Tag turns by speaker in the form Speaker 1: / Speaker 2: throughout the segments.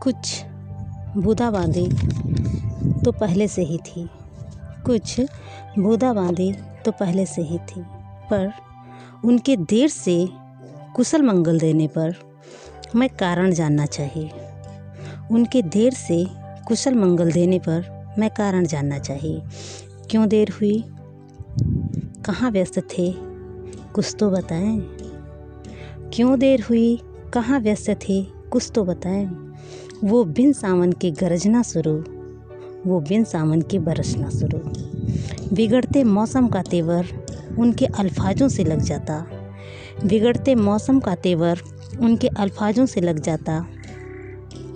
Speaker 1: कुछ बूंदाबांदी तो पहले से ही थी, कुछ बूंदाबांदी तो पहले से ही थी, पर उनके देर से कुशल मंगल देने पर मैं कारण जानना चाहिए। उनके देर से कुशल मंगल देने पर मैं कारण जानना चाहिए। क्यों देर हुई, कहाँ व्यस्त थे, कुछ तो बताएं। क्यों देर हुई, कहाँ व्यस्त थे, कुछ तो बताएं। वो बिन सावन के गरजना शुरू, वो बिन सावन के बरसना शुरू। बिगड़ते मौसम का तेवर उनके अल्फाजों से लग जाता, बिगड़ते मौसम का तेवर उनके अल्फाजों से लग जाता,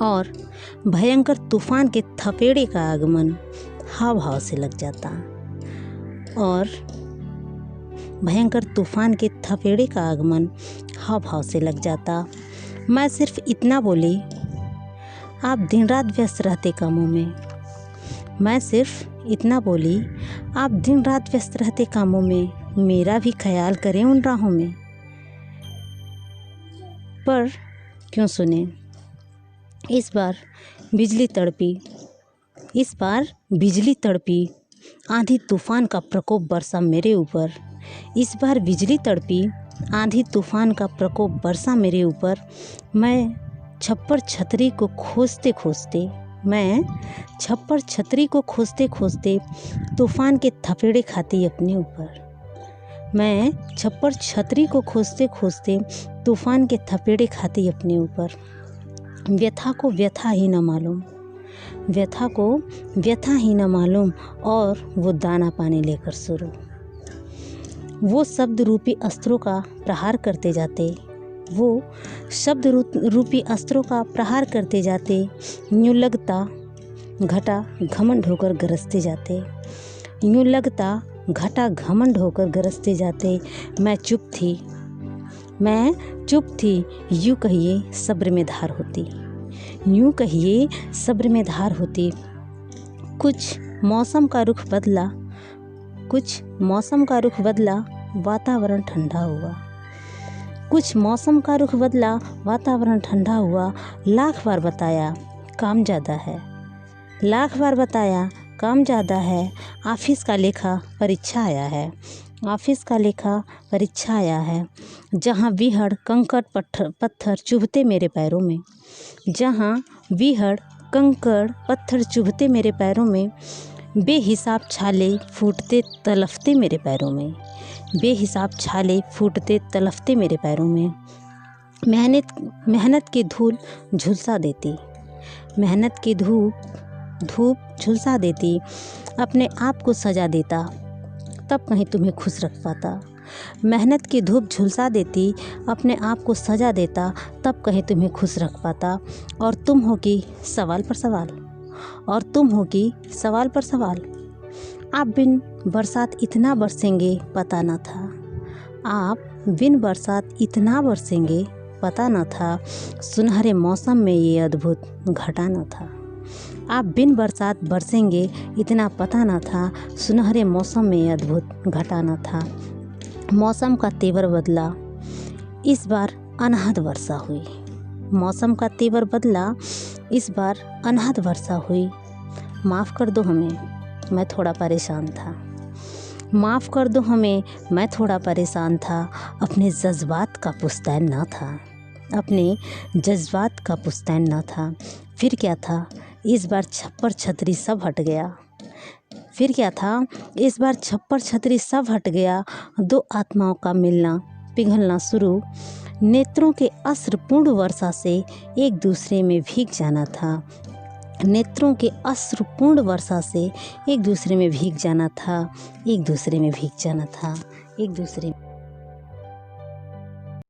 Speaker 1: और भयंकर तूफान के थपेड़े का आगमन हाव भाव से लग जाता, और भयंकर तूफान के थपेड़े का आगमन हाव भाव से लग जाता। मैं सिर्फ इतना बोली, आप दिन रात व्यस्त रहते कामों में। मैं सिर्फ इतना बोली, आप दिन रात व्यस्त रहते कामों में, मेरा भी ख्याल करें उन राहों में। पर क्यों सुने, इस बार बिजली तड़पी, इस बार बिजली तड़पी, आंधी तूफान का प्रकोप बरसा मेरे ऊपर। इस बार बिजली तड़पी, आंधी तूफान का प्रकोप बरसा मेरे ऊपर। मैं छप्पर छतरी को खोजते खोजते, मैं छप्पर छतरी को खोजते खोजते तूफान के थपेड़े खाती अपने ऊपर। मैं छप्पर छतरी को खोजते खोजते तूफान के थपेड़े खाती अपने ऊपर। व्यथा को व्यथा ही न मालूम, व्यथा को व्यथा ही न मालूम, और वो दाना पानी लेकर शुरू। वो शब्द रूपी अस्त्रों का प्रहार करते जाते, वो शब्द रूपी अस्त्रों का प्रहार करते जाते। यूँ लगता घटा घमंड होकर गरजते जाते, यूँ लगता घटा घमंड होकर गरजते जाते। मैं चुप थी, मैं चुप थी, यूँ कहिए सब्र में धार होती, यूँ कहिए सब्र में धार होती। कुछ मौसम का रुख बदला, कुछ मौसम का रुख बदला, वातावरण ठंडा हुआ। कुछ मौसम का रुख बदला, वातावरण ठंडा हुआ। लाख बार बताया काम ज़्यादा है, लाख बार बताया काम ज़्यादा है। ऑफिस का लेखा परीक्षा आया है, ऑफिस का लेखा परीक्षा आया है। जहाँ विहड़ कंकड़ पत्थर चुभते मेरे पैरों में, जहाँ विहड़ कंकड़ पत्थर चुभते मेरे पैरों में। बेहिसाब छाले फूटते तलफते मेरे पैरों में, बेहिसाब छाले फूटते तलफते मेरे पैरों में। मेहनत की धूल झुलसा देती, मेहनत की धूप झुलसा देती। अपने आप को सजा देता, तब कहीं तुम्हें खुश रख पाता। मेहनत की धूप झुलसा देती, अपने आप को सजा देता, तब कहीं तुम्हें खुश रख पाता। और तुम हो कि सवाल पर सवाल, और तुम हो कि सवाल पर सवाल। आप बिन बरसात इतना बरसेंगे पता न था, आप बिन बरसात इतना बरसेंगे पता न था। सुनहरे मौसम में ये अद्भुत घटा न था, आप बिन बरसात बरसेंगे इतना पता न था। सुनहरे मौसम में ये अद्भुत घटा न था। मौसम का तेवर बदला, इस बार अनहद वर्षा हुई। मौसम का तेवर बदला, इस बार अनहद वर्षा हुई। माफ़ कर दो हमें, मैं थोड़ा परेशान था, माफ़ कर दो हमें, मैं थोड़ा परेशान था। अपने जज्बात का पुस्तैन न था, अपने जज्बात का पुस्तैन न था। फिर क्या था, इस बार छप्पर छतरी सब हट गया। फिर क्या था, इस बार छप्पर छतरी सब हट गया। दो आत्माओं का मिलना पिघलना शुरू। नेत्रों के अश्रुपूर्ण वर्षा से एक दूसरे में भीग जाना था, नेत्रों के अश्रुपूर्ण वर्षा से एक दूसरे में भीग जाना था, एक दूसरे में भीग जाना था, एक दूसरे